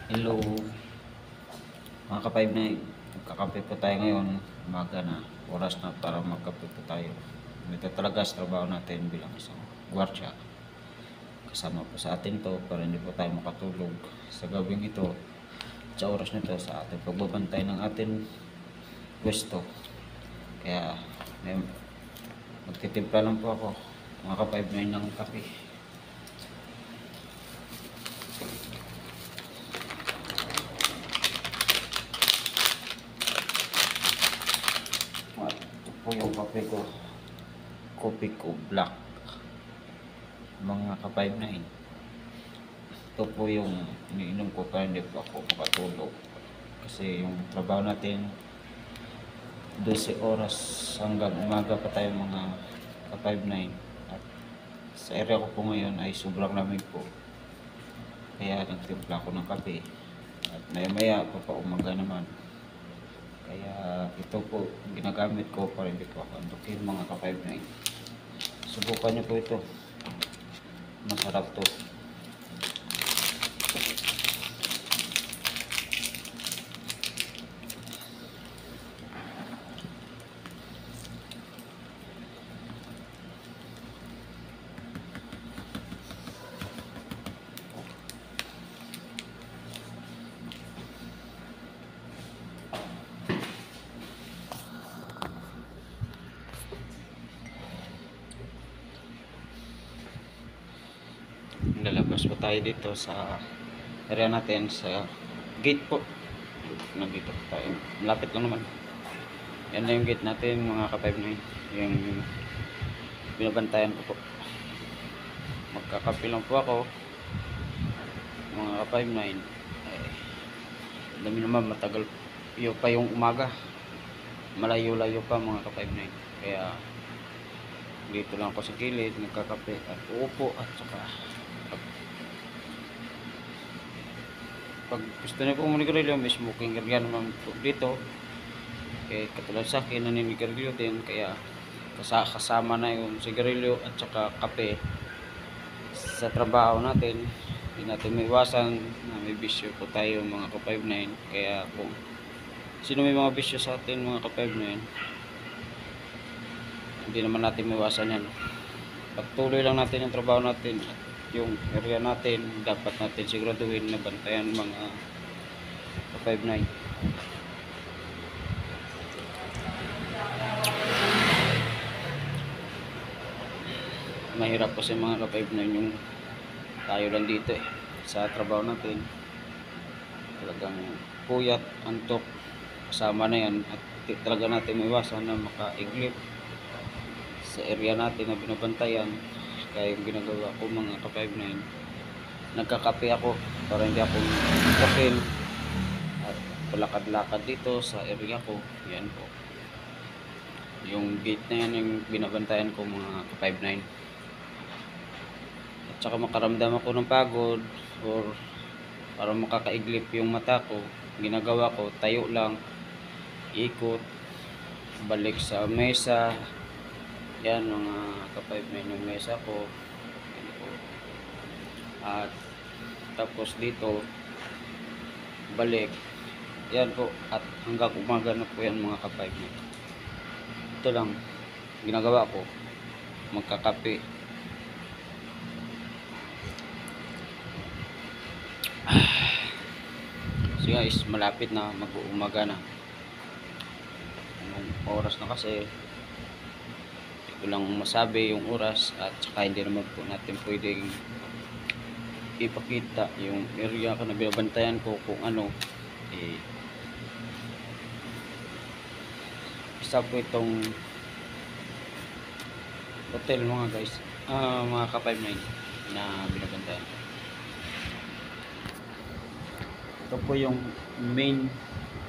Hello, mga ka-5 na magkakape po tayo ngayon. Umaga na, oras na para magkape po tayo. Ito talaga sa trabaho natin bilang isang gwardiya. Kasama po sa atin to para hindi po tayo makatulog sa gabing ito. Sa oras nito sa ating pagbabantay ng ating pwesto. Kaya may magtitimpla lang po ako, mga ka-5 na ng kape. At ito po yung kape ko, kopi ko black, mga ka-5 na ito po yung iniinom ko para hindi po ako makatulog kasi yung trabaho natin 12 oras hanggang umaga pa tayo, mga ka-5 na at sa area ko po ngayon ay sobrang lamig po, kaya nagtimpla ko ng kape at maya maya papaumaga naman. Kaya ito po ginagamit ko para hindi po ako antukin, mga ka-5 na subukan nyo po ito, masarap to. Lalabas po tayo dito sa area natin, sa gate po. Nandito po tayo, malapit lang naman. Yan na yung gate natin, mga ka-5 na yung binabantayan ko po. Magkakape lang po ako, mga ka-5 na dami naman, matagal pa yung umaga, malayo-layo pa, mga ka-5 na kaya dito lang ako sa gilid nagkakape at uupo. At saka pag gusto niyo po manigarilyo, may smoking area naman po dito. Katulad sa akin, naninigarilyo din, kaya kasama na yung sigarilyo at saka kape sa trabaho natin. Hindi natin maiwasan na may bisyo po tayo, mga ka-5-9. Kaya kung sino may mga bisyo sa atin, mga ka-5-9, hindi naman natin maiwasan yan. Pagtuloy lang natin yung trabaho natin at yung area natin, dapat natin siguraduhin na bantayan, mga ka-5-9. Mahirap kasi, mga ka-5-9, yung tayo lang dito sa trabaho natin, talagang puyat, antok, kasama na yan. At talaga natin maiwasan na makaiglip sa area natin na binabantayan. Kaya yung ginagawa ko, mga ka-5-9, nagkakape ako para hindi ako kapil at palakad-lakad dito sa area ko. Yan po yung gate na yan, yung binabantayan ko, mga ka-5-9. At saka makaramdam ako ng pagod or para makakaiglip yung mata ko, ginagawa ko, tayo lang, ikot, balik sa mesa. Yan, mga ka-5-9, yung mesa ko. At tapos dito balik, yan po, at hanggang umaga na po yan, mga ka-5-9. Ito lang ginagawa ko, magkakape. So guys, malapit na mag-uumaga na. Anong oras na kasi ko lang masabi yung oras, at saka hindi naman po natin pwedeng ipakita yung area ko na binabantayan ko kung ano. Isa po itong hotel, mga guys, mga ka-5-9 na binabantayan. Ito po yung main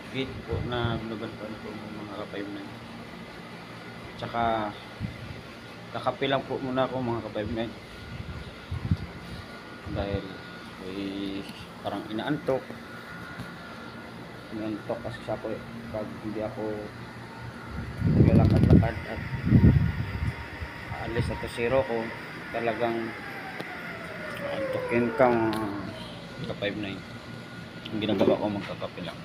gate po na binabantayan ko, mga ka-5-9. Tsaka kakape lang po muna ako, mga ka-5-9, dahil parang inaantok kasi sa ako pag hindi ako naglalakad-lakad at aalis sa tusiro ko, talagang antokin kang ka-5-9. Ang ginagawa ko, magkakape lang.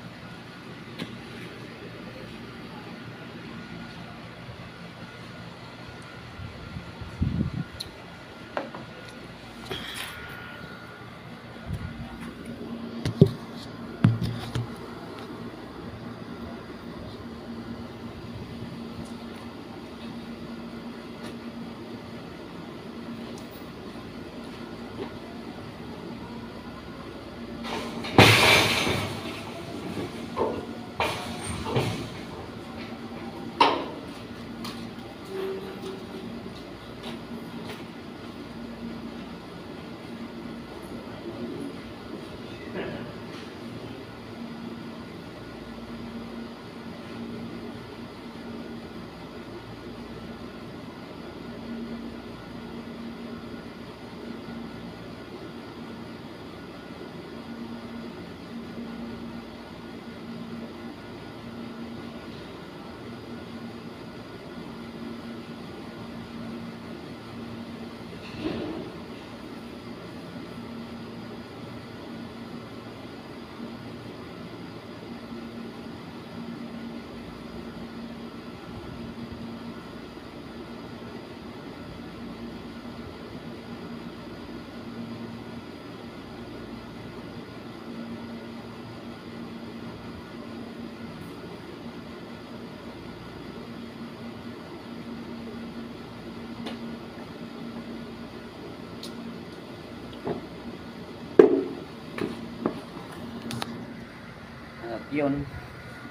At yun,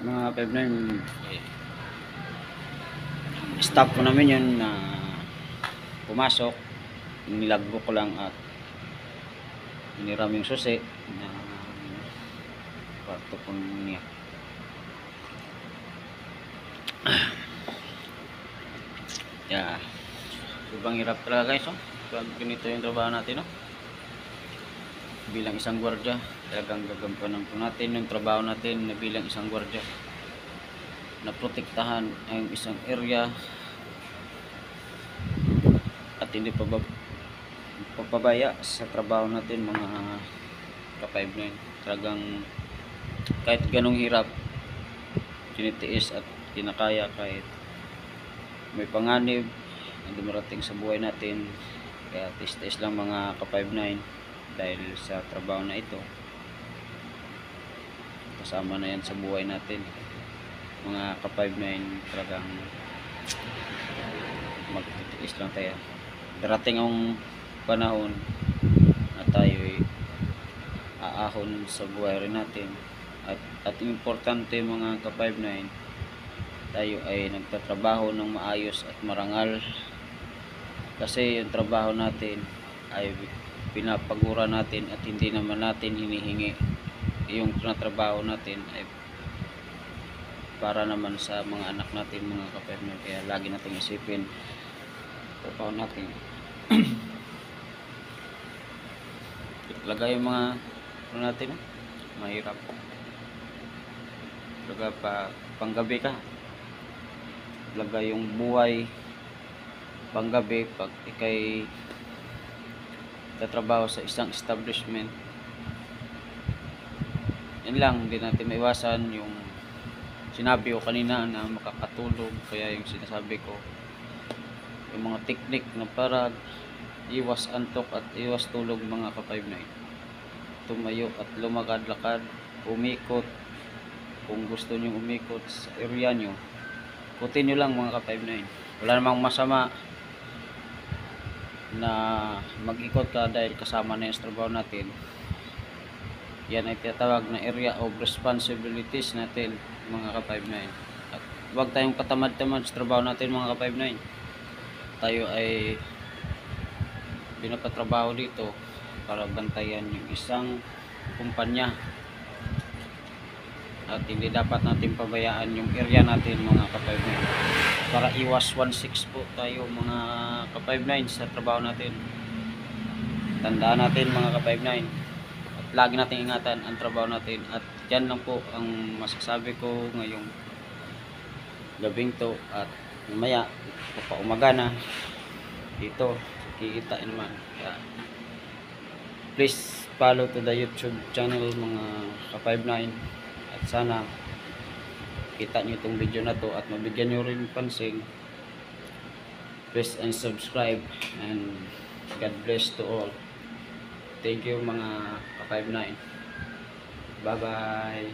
mga 5-9, stop ko namin yun na pumasok. Nilagbo ko lang at iniram yung susi na kwarto ko niya. Yeah. Sobrang hirap talaga guys, oh. Pag ganito yung trabaho natin, oh. Bilang isang gwardiya, talagang gagampanan po natin yung trabaho natin na bilang isang gwardiya, na protektahan ang isang area at hindi papabaya sa trabaho natin, mga ka-5-9. Talagang kahit ganong hirap, tinitiis at kinakaya kahit may panganib na dumarating sa buhay natin. Kaya tis-tis lang mga ka-5-9 dahil sa trabaho na ito. Kasama na yan sa buhay natin mga ka-5-9. Talagang magtitiis lang tayo. Darating ang panahon na tayo'y aahon sa buhay rin natin. At importante mga ka-5-9, tayo ay nagtatrabaho ng maayos at marangal, kasi yung trabaho natin ay pinapagura natin at hindi naman natin hinihingi. Yung trabaho natin ay para naman sa mga anak natin mga ka-5-9. Kaya lagi natin isipin trabaho natin. Talaga yung mga natin, mahirap talaga. Panggabi ka talaga yung buhay, panggabi pag ikay tatrabaho sa isang establishment. Yan lang, hindi natin maiwasan yung sinabi ko kanina na makakatulog. Kaya yung sinasabi ko, yung mga teknik na para iwas antok at iwas tulog mga ka-5-9, tumayo at lumakad-lakad, umikot. Kung gusto nyo umikot sa area nyo, ikutin nyo lang mga ka-5-9. Wala namang masama na mag-ikot ka dahil kasama na yung trabaho natin. Yan ay tinatawag na area of responsibilities natin mga ka-5-9. At huwag tayong katamad-tamad sa trabaho natin mga ka-5-9. Tayo ay pinapatrabaho dito para bantayan yung isang kumpanya, at hindi dapat natin pabayaan yung area natin mga ka-5-9 para iwas 1-6 po tayo mga ka-5-9 sa trabaho natin. Tandaan natin mga ka-5-9 at lagi natin ingatan ang trabaho natin. At yan lang po ang masasabi ko ngayong gabing to, at mamaya papaumaga na dito kikita naman. Kaya please follow to the YouTube channel mga ka-59, at sana kita nyo itong video na to at mabigyan nyo rin pansin. Please and subscribe, and God bless to all. Thank you mga ka-59. Bye bye.